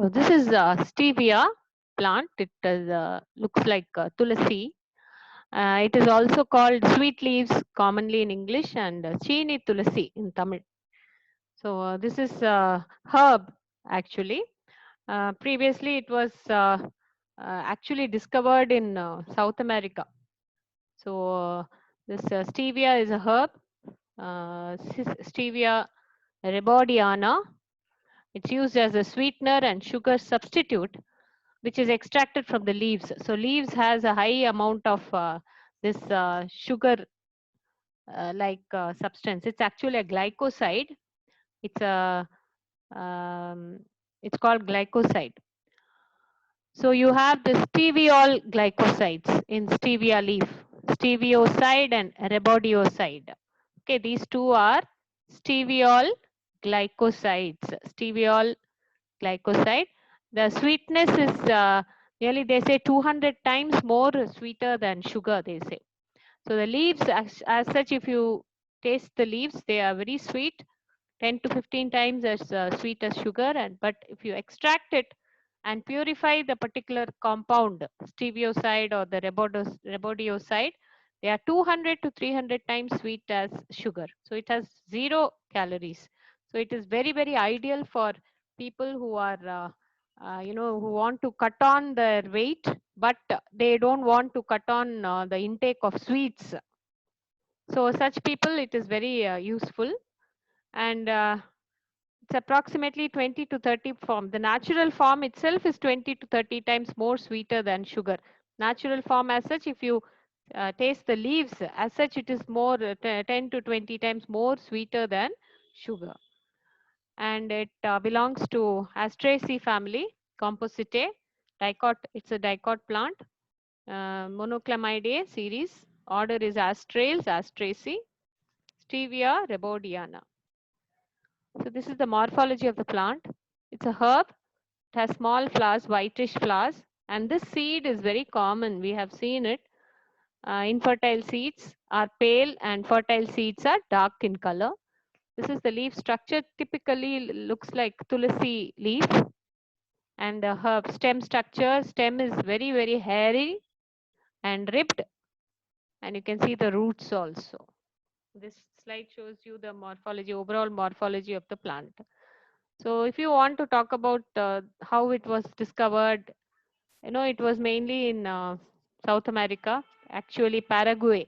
This is stevia plant. It looks like tulasi. It is also called sweet leaves commonly in English and chini tulasi in Tamil. So this is herb actually. Previously, it was actually discovered in South America. So this stevia is a herb, stevia rebaudiana. It's used as a sweetener and sugar substitute, which is extracted from the leaves. So leaves has a high amount of this sugar substance. It's actually a glycoside. It's a it's called glycoside. So you have the steviol glycosides in stevia leaf, stevioside and rebaudioside. Okay, these two are steviol glycosides. Steviol glycoside. The sweetness is nearly, they say, 200 times more sweeter than sugar, they say. So the leaves, as such, if you taste the leaves, they are very sweet, 10 to 15 times as sweet as sugar. And but if you extract it and purify the particular compound, stevioside or the rebaudioside, they are 200 to 300 times sweet as sugar. So it has zero calories. So it is very, very ideal for people who are, who want to cut on their weight, but they don't want to cut on the intake of sweets. So such people, it is very useful. And it's approximately 20 to 30 form. The natural form itself is 20 to 30 times more sweeter than sugar. Natural form as such, if you taste the leaves, as such, it is more 10 to 20 times more sweeter than sugar. And it belongs to Asteraceae family, Compositae. It's a dicot plant. Monoclamidae series. Order is Astrales, Asteraceae. Stevia rebaudiana. So this is the morphology of the plant. It's a herb. It has small flowers, whitish flowers, and this seed is very common. We have seen it. Infertile seeds are pale and fertile seeds are dark in color. This is the leaf structure. Typically looks like tulasi leaf. And the herb stem structure, stem is very, very hairy and ribbed. And you can see the roots also. This slide shows you the morphology, overall morphology of the plant. So if you want to talk about how it was discovered, it was mainly in South America, actually Paraguay.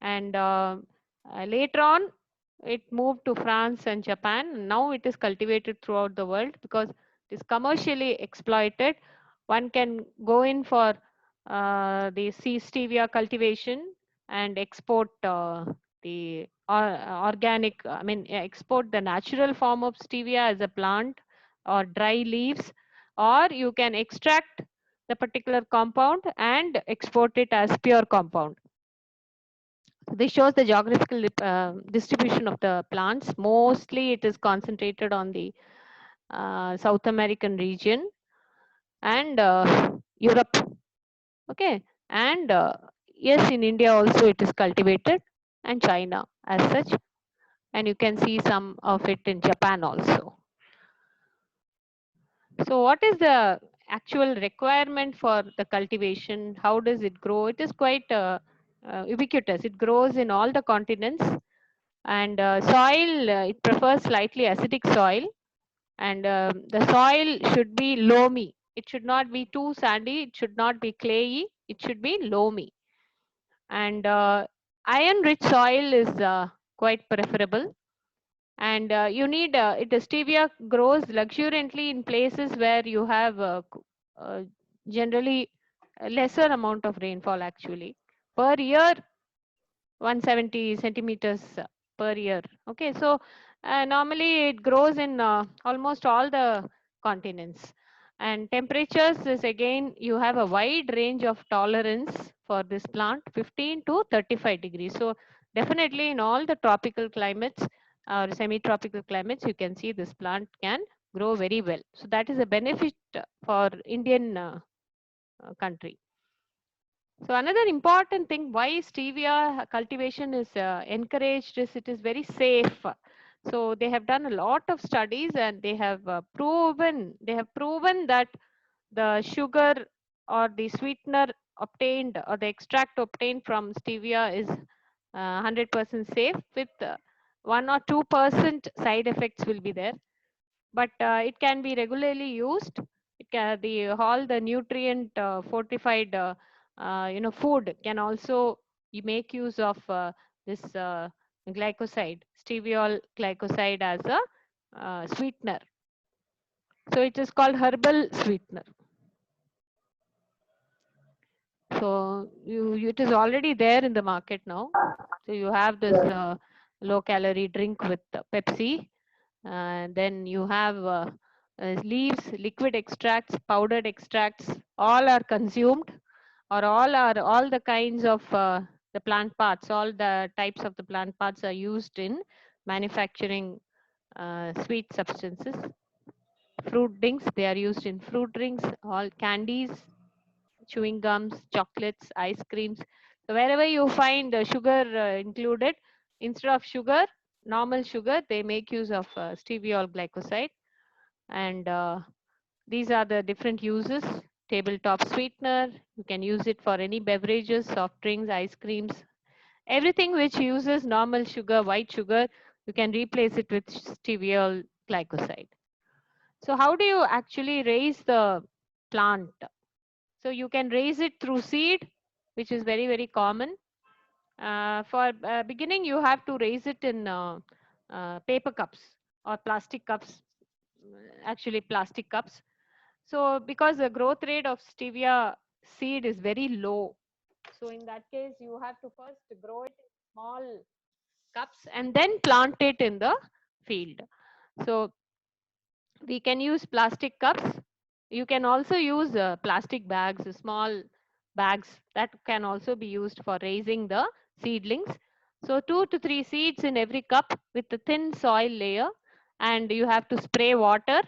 And later on, it moved to France and Japan. Now it is cultivated throughout the world because it is commercially exploited. One can go in for the sea stevia cultivation and export the organic, export the natural form of stevia as a plant or dry leaves, or you can extract the particular compound and export it as pure compound. This shows the geographical distribution of the plants. Mostly it is concentrated on the South American region and Europe. Okay. And yes, in India also it is cultivated, and China as such. And you can see some of it in Japan also. So what is the actual requirement for the cultivation? How does it grow? It is quite ubiquitous. It grows in all the continents. And soil, it prefers slightly acidic soil. And the soil should be loamy. It should not be too sandy. It should not be clayey. It should be loamy. And iron rich soil is quite preferable. And you need stevia grows luxuriantly in places where you have generally a lesser amount of rainfall. Actually per year, 170 centimeters per year. Okay, so normally it grows in almost all the continents. And temperatures is, again, you have a wide range of tolerance for this plant, 15 to 35 degrees. So definitely in all the tropical climates or semi-tropical climates, you can see this plant can grow very well. So that is a benefit for Indian country. So another important thing why stevia cultivation is encouraged is it is very safe. So they have done a lot of studies, and they have proven that the sugar or the sweetener obtained, or the extract obtained from stevia, is 100% safe, with 1 or 2% side effects will be there, but it can be regularly used. It can, the all the nutrient fortified food can also you make use of this glycoside, steviol glycoside, as a sweetener. So it is called herbal sweetener. So it is already there in the market now. So you have this low calorie drink with Pepsi, and then you have leaves, liquid extracts, powdered extracts, all are consumed, or all the kinds of the plant parts, all the types of the plant parts are used in manufacturing sweet substances. Fruit drinks, they are used in fruit drinks, all candies, chewing gums, chocolates, ice creams. So wherever you find sugar included, instead of sugar, normal sugar, they make use of steviol glycoside. And these are the different uses. Tabletop sweetener, you can use it for any beverages, soft drinks, ice creams, everything which uses normal sugar, white sugar, you can replace it with steviol glycoside. So how do you actually raise the plant? So you can raise it through seed, which is very, very common. For beginning, you have to raise it in paper cups or plastic cups, actually plastic cups. So because the growth rate of stevia seed is very low, so in that case, you have to first grow it in small cups and then plant it in the field. So we can use plastic cups. You can also use plastic bags, small bags that can also be used for raising the seedlings. So 2 to 3 seeds in every cup with a thin soil layer, and you have to spray water.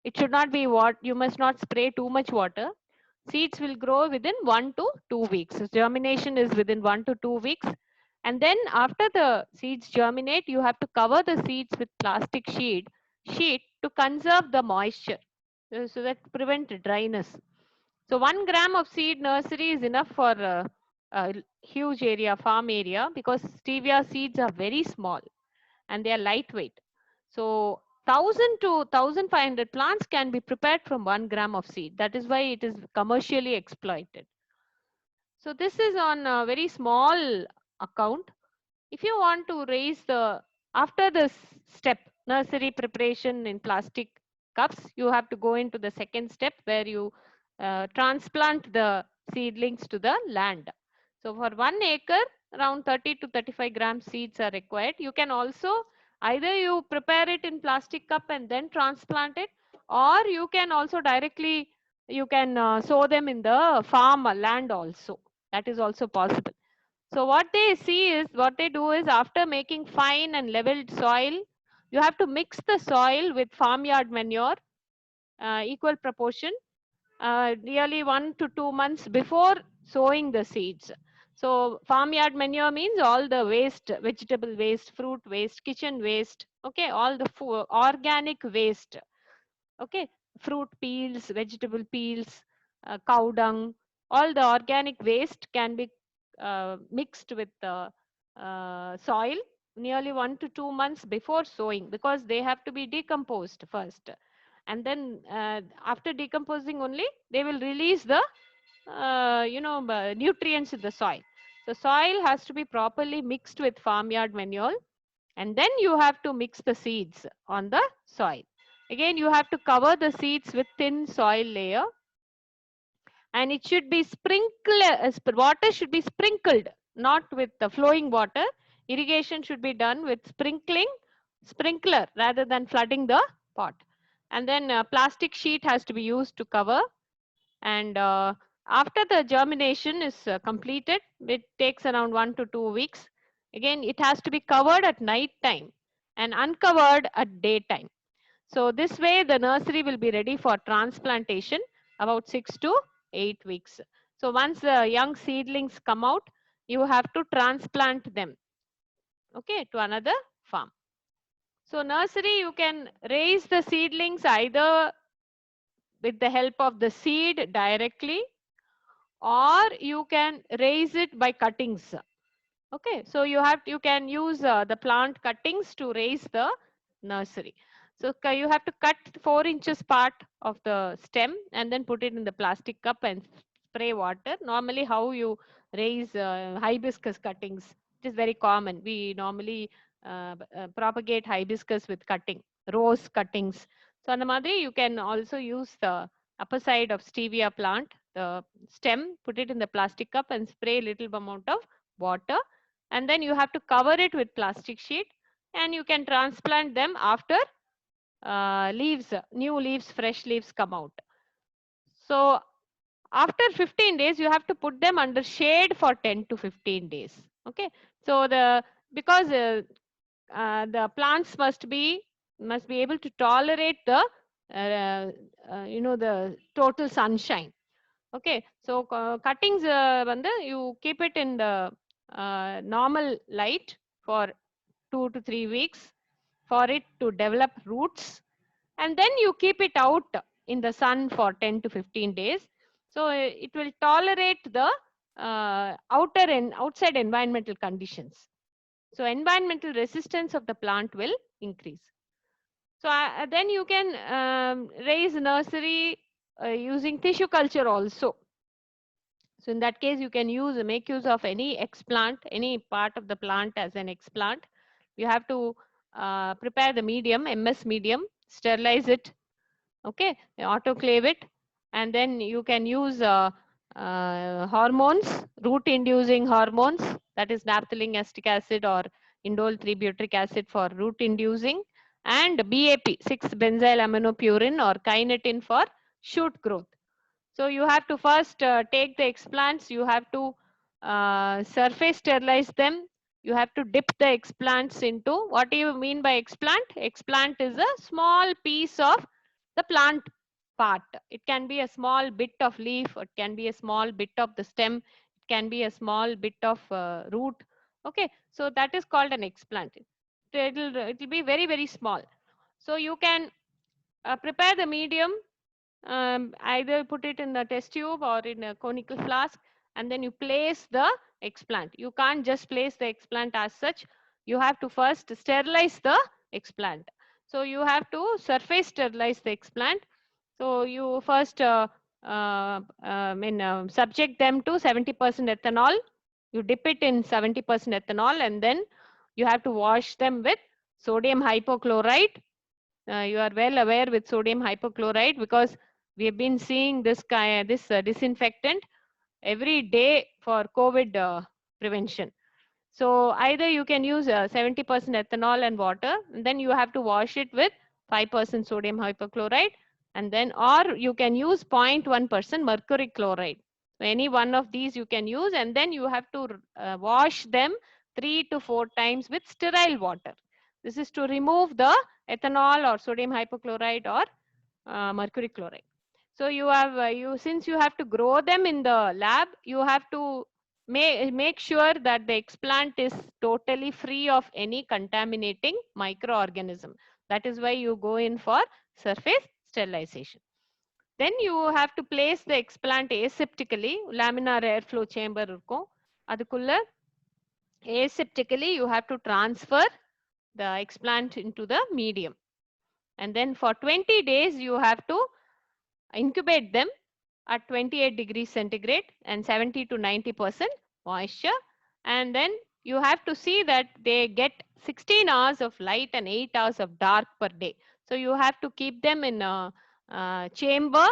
It should not be you must not spray too much water. Seeds will grow within 1 to 2 weeks. So germination is within 1 to 2 weeks. And then after the seeds germinate, you have to cover the seeds with plastic sheet to conserve the moisture, so that prevent dryness. So 1 gram of seed nursery is enough for a huge area, farm area, because stevia seeds are very small and they are lightweight. So 1000 to 1500 plants can be prepared from 1 gram of seed. That is why it is commercially exploited. So this is on a very small account. If you want to raise the, after this step, nursery preparation in plastic cups, you have to go into the second step where you transplant the seedlings to the land. So for 1 acre, around 30 to 35 gram seeds are required. You can also, either you prepare it in plastic cup and then transplant it, or you can also directly, you can sow them in the farm land also. That is also possible. So what they see is, what they do is, after making fine and leveled soil, you have to mix the soil with farmyard manure, equal proportion, nearly 1 to 2 months before sowing the seeds. So farmyard manure means all the waste, vegetable waste, fruit waste, kitchen waste, okay, all the organic waste, okay, fruit peels, vegetable peels, cow dung, all the organic waste can be mixed with the soil nearly 1 to 2 months before sowing, because they have to be decomposed first, and then after decomposing only they will release the nutrients in the soil. So soil has to be properly mixed with farmyard manure, and then you have to mix the seeds on the soil. Again, you have to cover the seeds with thin soil layer, and it should be water should be sprinkled, not with the flowing water. Irrigation should be done with sprinkler rather than flooding the pot. And then plastic sheet has to be used to cover. And after the germination is completed, it takes around 1 to 2 weeks. Again, it has to be covered at night time and uncovered at daytime. So this way the nursery will be ready for transplantation about 6 to 8 weeks. So once the young seedlings come out, you have to transplant them, okay, to another farm. So nursery, you can raise the seedlings either with the help of the seed directly, or you can raise it by cuttings. Okay, so you can use the plant cuttings to raise the nursery. So you have to cut 4 inches part of the stem and then put it in the plastic cup and spray water. Normally how you raise hibiscus cuttings, it is very common. We normally propagate hibiscus with cutting, rose cuttings. So on the madri, you can also use the upper side of stevia plant, the stem, put it in the plastic cup and spray a little amount of water, and then you have to cover it with plastic sheet, and you can transplant them after leaves, new leaves, fresh leaves come out. So after 15 days, you have to put them under shade for 10 to 15 days. Okay, so because the plants must be able to tolerate the the total sunshine. Okay, so cuttings you keep it in the normal light for 2 to 3 weeks for it to develop roots, and then you keep it out in the sun for 10 to 15 days. So it will tolerate the outside environmental conditions. So environmental resistance of the plant will increase. So then you can raise nursery using tissue culture also. So in that case, you can make use of any explant, any part of the plant as an explant. You have to prepare the medium, MS medium, sterilize it, okay, autoclave it, and then you can use hormones, root-inducing hormones, that is naphthalene acetic acid or indole 3-butyric acid for root-inducing, and BAP, 6-benzyl aminopurine or kinetin for shoot growth. So you have to first take the explants, you have to surface sterilize them, you have to dip the explants into, what do you mean by explant? Explant is a small piece of the plant part. It can be a small bit of leaf, it can be a small bit of the stem, it can be a small bit of root. Okay, so that is called an explant. It'll be very, very small. So you can prepare the medium, either put it in a test tube or in a conical flask, and then you place the explant. You can't just place the explant as such. You have to first sterilize the explant. So you have to surface sterilize the explant. So you first subject them to 70% ethanol. You dip it in 70% ethanol, and then you have to wash them with sodium hypochlorite. You are well aware with sodium hypochlorite, because we have been seeing this disinfectant every day for COVID prevention. So either you can use 70% ethanol and water, and then you have to wash it with 5% sodium hypochlorite, and then, or you can use 0.1% mercury chloride. So any one of these you can use, and then you have to wash them 3 to 4 times with sterile water. This is to remove the ethanol or sodium hypochlorite or mercury chloride. So you have since you have to grow them in the lab, you have to make sure that the explant is totally free of any contaminating microorganism. That is why you go in for surface sterilization. Then you have to place the explant aseptically. Laminar airflow chamber இருக்கும். அதுக்குள்ள aseptically you have to transfer the explant into the medium. And then for 20 days you have to incubate them at 28 degrees centigrade and 70 to 90% moisture. And then you have to see that they get 16 hours of light and 8 hours of dark per day. So you have to keep them in a chamber,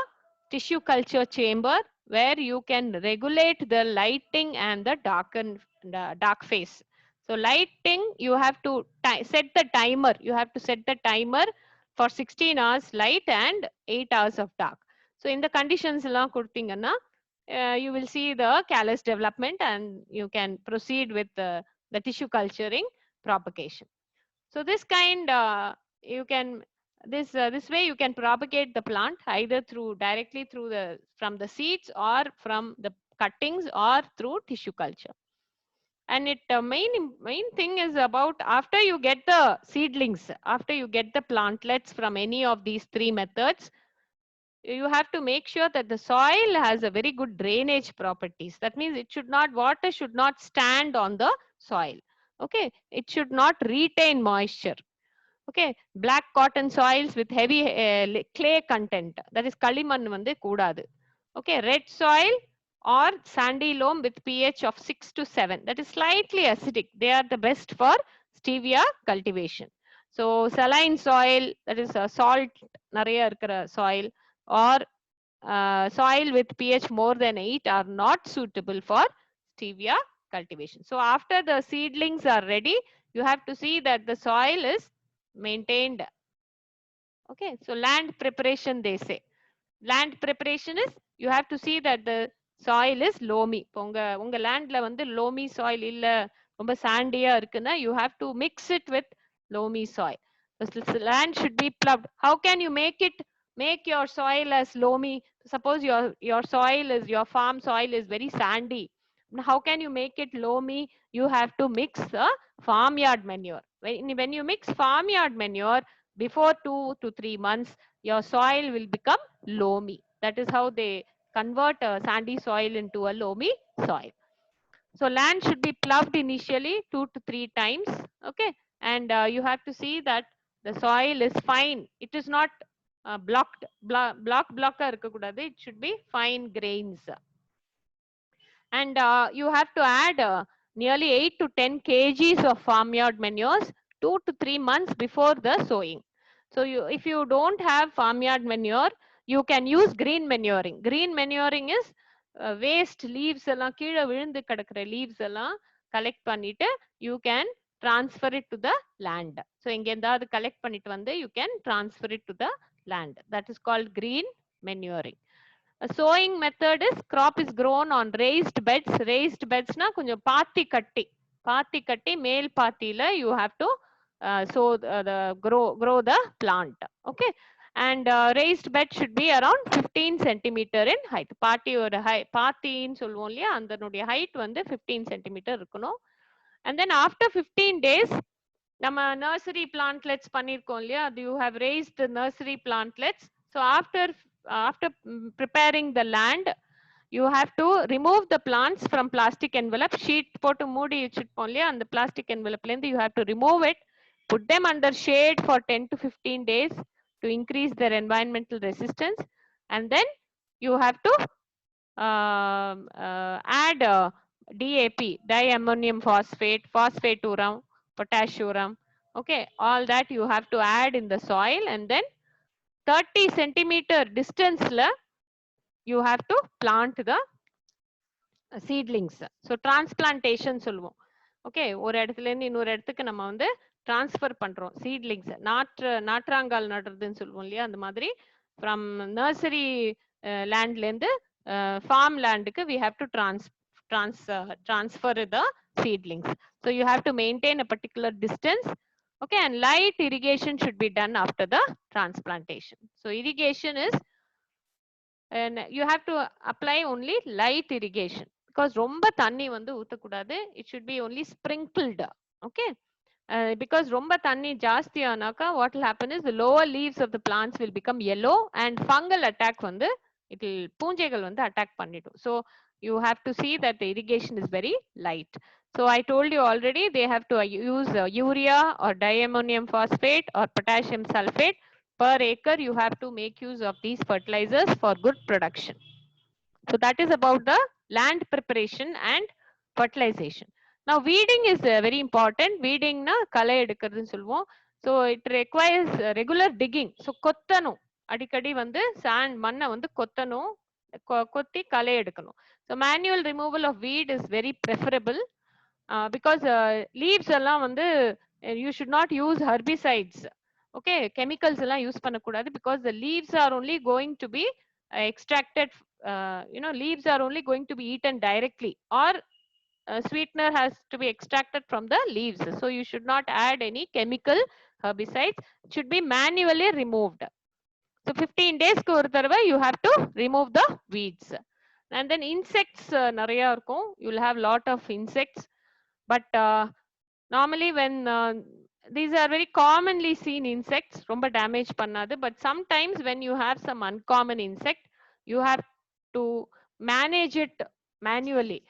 tissue culture chamber, where you can regulate the lighting and the dark phase. So lighting, you have to set the timer. You have to set the timer for 16 hours light and 8 hours of dark. So in the conditions you will see the callus development, and you can proceed with the tissue culturing propagation. So this kind you can this way you can propagate the plant either directly through from the seeds or from the cuttings or through tissue culture. And it main thing is about after you get the seedlings, after you get the plantlets from any of these three methods, you have to make sure that the soil has a very good drainage properties. That means it should not, water should not stand on the soil. Okay, it should not retain moisture. Okay, black cotton soils with heavy clay content, that is களிமண் வந்து கூடாது. Okay, red soil or sandy loam with pH of 6 to 7, that is slightly acidic, they are the best for stevia cultivation. So saline soil, that is salt நிறைய இருக்கிற soil, or soil with pH more than 8 are not suitable for stevia cultivation. So after the seedlings are ready, you have to see that the soil is maintained. Okay, so land preparation, they say. Land preparation is, you have to see that the soil is loamy. உங்க landல வந்து loamy soil இல்ல, ரொம்ப sandy-ஆ இருக்குன்னா, you have to mix it with loamy soil. The land should be ploughed. How can you make your soil as loamy? Suppose your soil is, your farm soil is very sandy. How can you make it loamy? You have to mix the farmyard manure. When you mix farmyard manure before 2 to 3 months, your soil will become loamy. That is how they convert a sandy soil into a loamy soil. So land should be ploughed initially 2 to 3 times. Okay, and you have to see that the soil is fine. It is not blocked, blocker இருக்கக்கூடாது. It should be fine grains. And you have to add nearly 8 to 10 kgs of farmyard manures 2 to 3 months before the sowing. So if you don't have farmyard manure, you can use green manuring. Green manuring is waste leaves எல்லாம் கீழே விழுந்து கிடக்கிற leaves எல்லாம் collect பண்ணிட்டு you can transfer it to the land. So எங்க ஏதாவது collect பண்ணிட்டு வந்து you can transfer it to the land. That is called green manuring. A sowing method is, crop is grown on raised beds. Raised beds na கொஞ்சம் பாத்தி கட்டி மேல் பாத்தியில you have to sow the grow the plant. Okay, and raised bed should be around 15 centimeter in height. பாத்தின்னு சொல்லுவோம் இல்லையா, அதனுடைய height வந்து 15 centimeter இருக்கணும். And then after 15 days, நம்ம nursery plantlets பண்ணிருக்கோம் இல்லையா, you have raised the nursery plantlets. So after preparing the land, you have to remove the plants from plastic envelope. Sheet போட்டு மூடி வச்சிருப்போம் இல்லையா, அந்த plastic envelope ல இருந்து you have to remove it, put them under shade for 10 to 15 days to increase their environmental resistance. And then you have to add DAP, diammonium phosphate, phosphate uram, potassium. Okay, all that you have to add in the soil, and then 30 centimeter distance la you have to plant the seedlings. So transplantation சொல்லுவோம். Okay, ஒரு இடத்துல இருந்து இன்னொரு இடத்துக்கு நம்ம வந்து transfer பண்றோம் seedlings. நாற்றாங்கால் நடுறதுன்னு சொல்லுவோம் இல்லையா, அந்த மாதிரி ஃப்ரம் நர்சரி லேண்ட்ல இருந்து farm landக்கு we have to transfer the seedlings. So you have to maintain a particular distance. Okay, and light irrigation should be done after the transplantation. So irrigation is, and you have to apply only light irrigation, because ரொம்ப தண்ணி வந்து ஊத்தக்கூடாது. It should be only sprinkled. Okay, because ரொம்ப தண்ணி ஜாஸ்தி ஆனாக்கா what will happen is the lower leaves of the plants will become yellow and fungal attack வந்து it will பூஞ்சைகள் வந்து attack பண்ணிடும். So you have to see that the irrigation is very light. So I told you already, they have to use urea or diammonium phosphate or potassium sulfate per acre. You have to make use of these fertilizers for good production. So that is about the land preparation and fertilization. Now weeding is very important. Weeding na களை எடுக்கிறதுன்னு சொல்லுவோம். So it requires regular digging. So கொத்தணும், அடிக்கடி வந்து sand மண்ணை வந்து கொத்தணும், கொத்தி களை எடுக்கணும். So manual removal of weed is very preferable because leaves எல்லாம் வந்து you should not use herbicides. Okay, chemicals எல்லாம் யூஸ் பண்ணக்கூடாது, because the leaves are only going to be extracted, leaves are only going to be eaten directly, or sweetener has to be extracted from the leaves. So you should not add any chemical herbicides. It should be manually removed. So 15 days ku ஒரு தடவை you have to remove the weeds. And then insects நிறைய இருக்கும், you will have lot of insects. But normally when these are very commonly seen insects, ரொம்ப damage பண்ணாது. But sometimes when you have some uncommon insect, you have to manage it manually.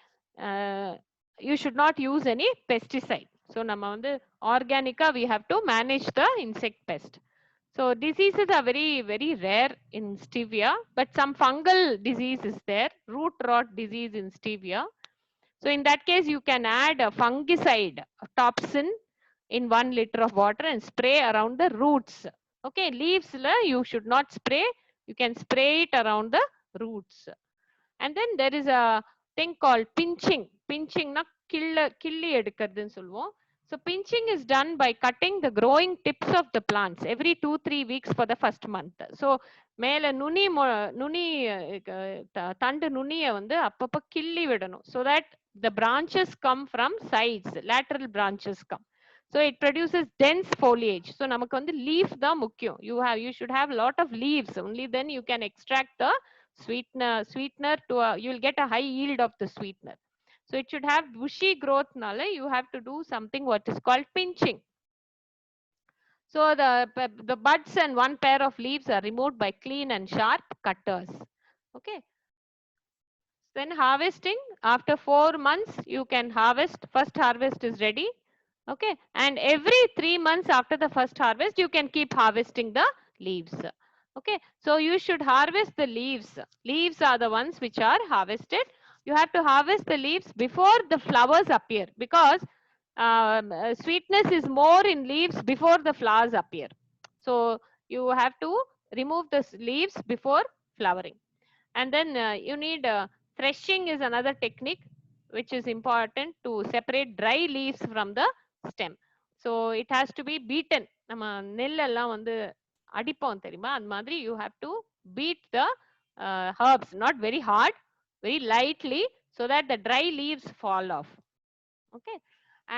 Uh, you should not use any pesticide. So நம்ம வந்து organic we have to manage the insect pest. So diseases are very rare in stevia, but some fungal disease is there, root rot disease in stevia. So in that case, you can add a fungicide, a topsin in 1 liter of water and spray around the roots. Okay, leaves you should not spray. You can spray it around the roots. And then there is a thing called pinching. Pinching na killi எடுக்கிறதுன்னு சொல்லுவோம். So pinching is done by cutting the growing tips of the plants every 2-3 weeks for the first month. So மேல நுனி தண்டு நுனியை வந்து அப்பப்ப கிள்ளி விடணும். So that the branches come from sides, lateral branches come. So it produces dense foliage. So நமக்கு வந்து leaf தான் முக்கியம். You should have lot of leaves. Only then you can extract the sweetener to you will get a high yield of the sweetener. So it should have bushy growth nala you have to do something what is called pinching. So the buds and one pair of leaves are removed by clean and sharp cutters. Okay. Then harvesting, after 4 months you can harvest. First harvest is ready. Okay, and every 3 months after the first harvest you can keep harvesting the leaves. Okay, so you should harvest the leaves. Leaves are the ones which are harvested. You have to harvest the leaves before the flowers appear, because sweetness is more in leaves before the flowers appear. So you have to remove the leaves before flowering. And then you need threshing is another technique which is important to separate dry leaves from the stem. So it has to be beaten. நம்ம நெல்லெல்லாம் வந்து அடிப்போம் தெரியுமா, அந்த மாதிரி you have to beat the herbs, not very hard, very lightly, so that the dry leaves fall off. Okay,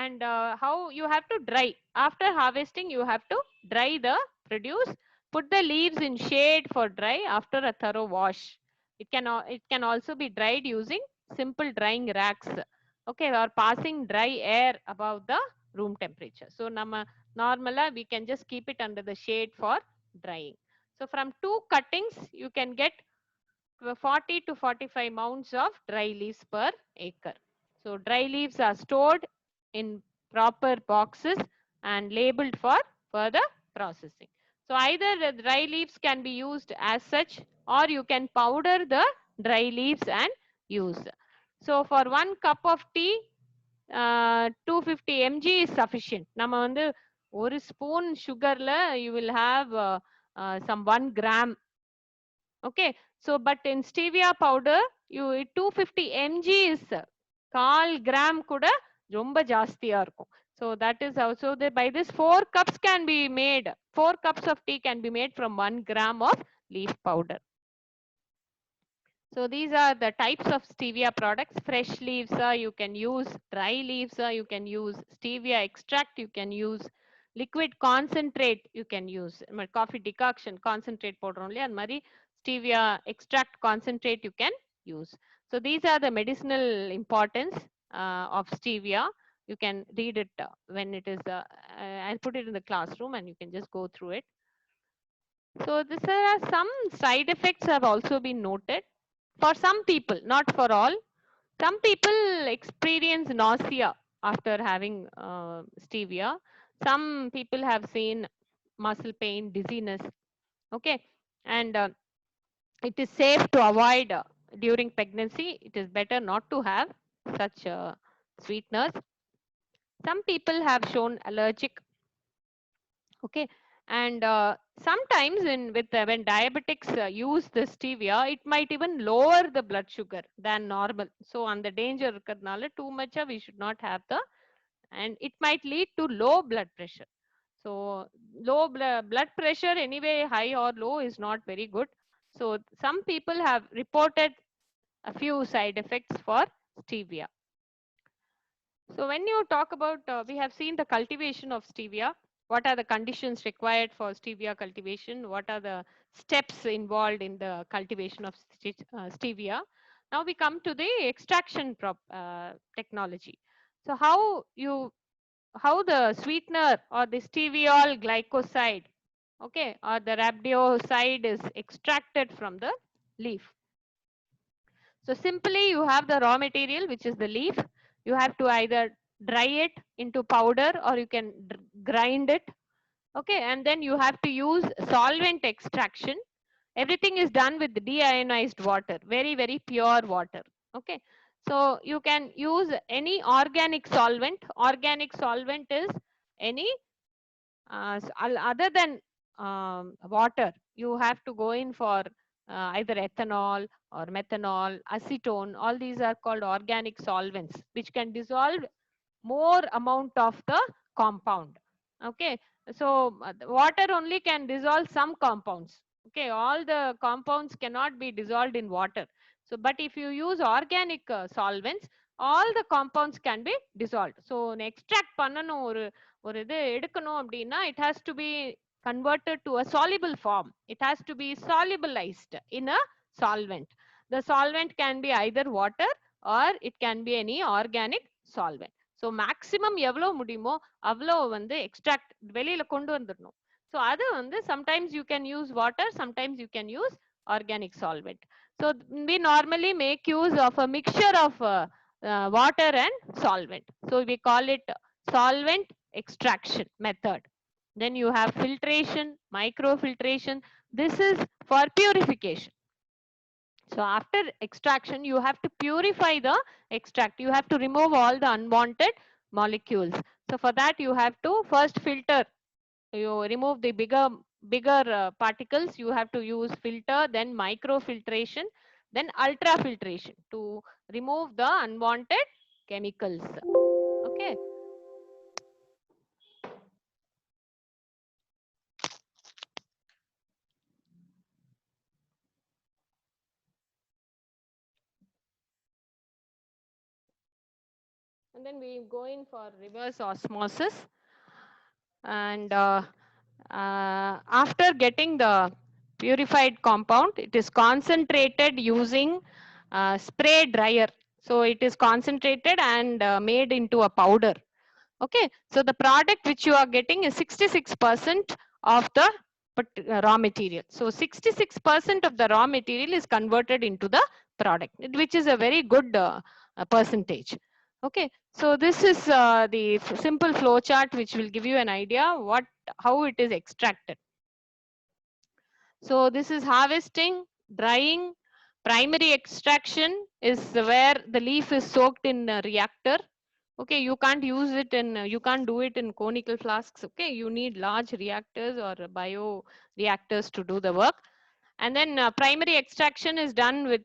and how you have to dry after harvesting, you have to dry the produce, put the leaves in shade for dry after a thorough wash. It can also be dried using simple drying racks, okay, or passing dry air above the room temperature. So nama normally we can just keep it under the shade for drying. So from 2 cuttings you can get 40 to 45 mounds of dry leaves per acre. So dry leaves are stored in proper boxes and labeled for further processing. So either the dry leaves can be used as such, or you can powder the dry leaves and use. So for 1 cup of tea, 250 mg is sufficient. நம்ம வந்து ஒரு spoon sugarல you will have some 1 gram. Okay, so but in stevia powder you 250 mg is 1/4 gram kuda romba jastiya irukum. So that is also there. By this 4 cups can be made, 4 cups of tea can be made from 1 gram of leaf powder. So these are the types of stevia products. Fresh leaves you can use, dry leaves you can use, stevia extract you can use, liquid concentrate you can use. Coffee decoction concentrate powder only, and mari stevia extract concentrate you can use. So these are the medicinal importance of stevia. You can read it when it is, I'll put it in the classroom and you can just go through it. So there are some side effects have also been noted for some people, not for all. Some people experience nausea after having stevia. Some people have seen muscle pain, dizziness. Okay, and it is safe to avoid during pregnancy. It is better not to have such sweeteners. Some people have shown allergic. Okay, and sometimes when diabetics use the stevia, it might even lower the blood sugar than normal. So on the danger irukadnala too much we should not have the, and it might lead to low blood pressure. So low blood pressure anyway, high or low is not very good. So some people have reported a few side effects for stevia. So when you talk about, we have seen the cultivation of stevia. What are the conditions required for stevia cultivation? What are the steps involved in the cultivation of stevia? Now we come to the extraction technology. So how the sweetener or the steviol glycoside, okay, or the rhabdoside is extracted from the leaf. So simply you have the raw material, which is the leaf. You have to either dry it into powder or you can grind it. Okay, and then you have to use solvent extraction. Everything is done with deionized water, very, very pure water. Okay, so you can use any organic solvent. Organic solvent is any other than water. You have to go in for either ethanol or methanol, acetone. All these are called organic solvents, which can dissolve more amount of the compound. Okay, so the water only can dissolve some compounds. Okay, all the compounds cannot be dissolved in water. So but if you use organic solvents, all the compounds can be dissolved. So extract பண்ணனும் ஒரு இது எடுக்கணும் அப்படின்னா it has to be converted to a soluble form. It has to be solubilized in a solvent. The solvent can be either water or it can be any organic solvent. So maximum எவ்வளோ முடியுமோ அவ்வளோ வந்து extract வெளியில கொண்டு வந்துடணும். So அது வந்து sometimes you can use water, sometimes you can use organic solvent. So we normally make use of a mixture of water and solvent. So we call it solvent extraction method. Then you have filtration, microfiltration. This is for purification. So after extraction, you have to purify the extract. You have to remove all the unwanted molecules. So for that, you have to first filter. You remove the bigger particles. You have to use filter, then microfiltration, then ultrafiltration to remove the unwanted chemicals. Okay. And then we go in for reverse osmosis. And after getting the purified compound, it is concentrated using spray dryer. So it is concentrated and made into a powder. Okay, so the product which you are getting is 66% of the raw material. So 66% of the raw material is converted into the product, which is a very good percentage. Okay, so this is the simple flow chart which will give you an idea how it is extracted. So this is harvesting, drying. Primary extraction is where the leaf is soaked in a reactor. Okay, you can't use it in, you can't do it in conical flasks. Okay, you need large reactors or bio reactors to do the work. And then primary extraction is done with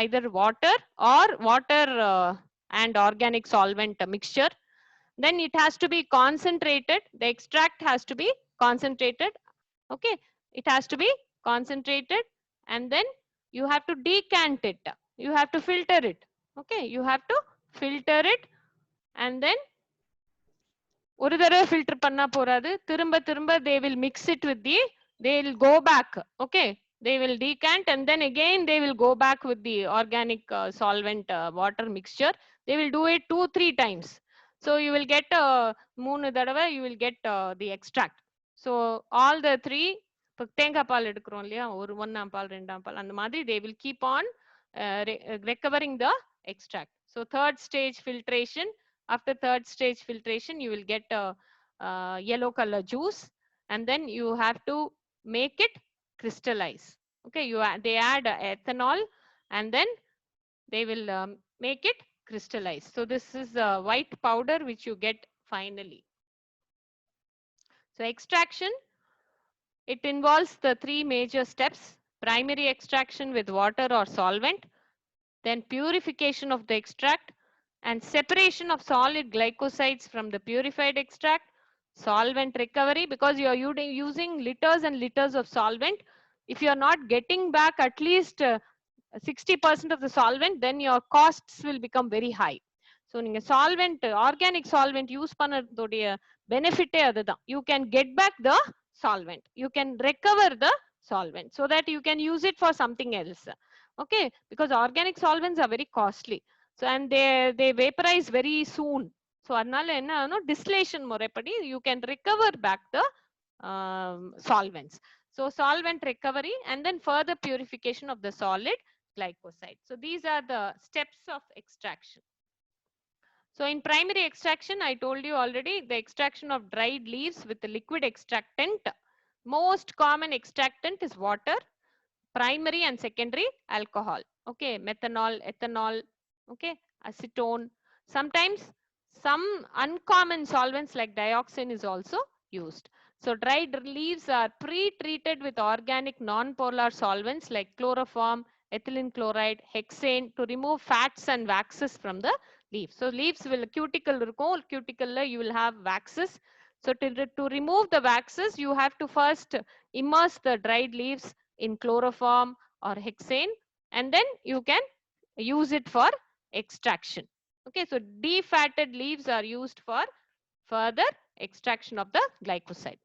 either water or water and organic solvent mixture. Then it has to be concentrated. The extract has to be concentrated. Okay, it has to be concentrated, and then you have to decant it. You have to filter it. Okay, you have to filter it, and then ஒரு தடவை filter பண்ணா போறாது, திரும்ப திரும்ப they will mix it with the, they will go back. Okay, they will decant and then again they will go back with the organic solvent water mixture. They will do it 2-3 times. So you will get மூணு தடவை you will get the extract. So all the three, இப்போ தேங்காய் பால் எடுக்கிறோம் இல்லையா, ஒரு 1ஆம் பால் 2ஆம் பால் அந்த மாதிரி they will keep on recovering the extract. So third stage filtration. After third stage filtration, you will get a yellow color juice, and then you have to make it crystallize. Okay, they add ethanol, and then they will make it crystallize. So this is a white powder which you get finally. So extraction, it involves the three major steps: primary extraction with water or solvent, then purification of the extract, and separation of solid glycosides from the purified extract, solvent recovery, because you are using liters and liters of solvent. If you are not getting back at least 60% of the solvent, then your costs will become very high. So நீங்க solvent, organic solvent use பண்ணறதோடைய benefit அதுதான். You can get back the solvent. You can recover the solvent so that you can use it for something else. Okay, because organic solvents are very costly. So and they vaporize very soon. So அதனால என்ன ஆகும், distillation முறைப்படி you can recover back the solvents. So solvent recovery and then further purification of the solid glycoside. So these are the steps of extraction. So in primary extraction, I told you already, the extraction of dried leaves with the liquid extractant. Most common extractant is water, primary and secondary alcohol. Okay, methanol, ethanol, okay, acetone. Sometimes some uncommon solvents like dioxin is also used. So dried leaves are pre-treated with organic non-polar solvents like chloroform, ethylene chloride, hexane to remove fats and waxes from the leaf. So leaves will cuticle இருக்கும், cuticle you will have waxes. So to remove the waxes, you have to first immerse the dried leaves in chloroform or hexane, and then you can use it for extraction. Okay, so defatted leaves are used for further extraction of the glycoside.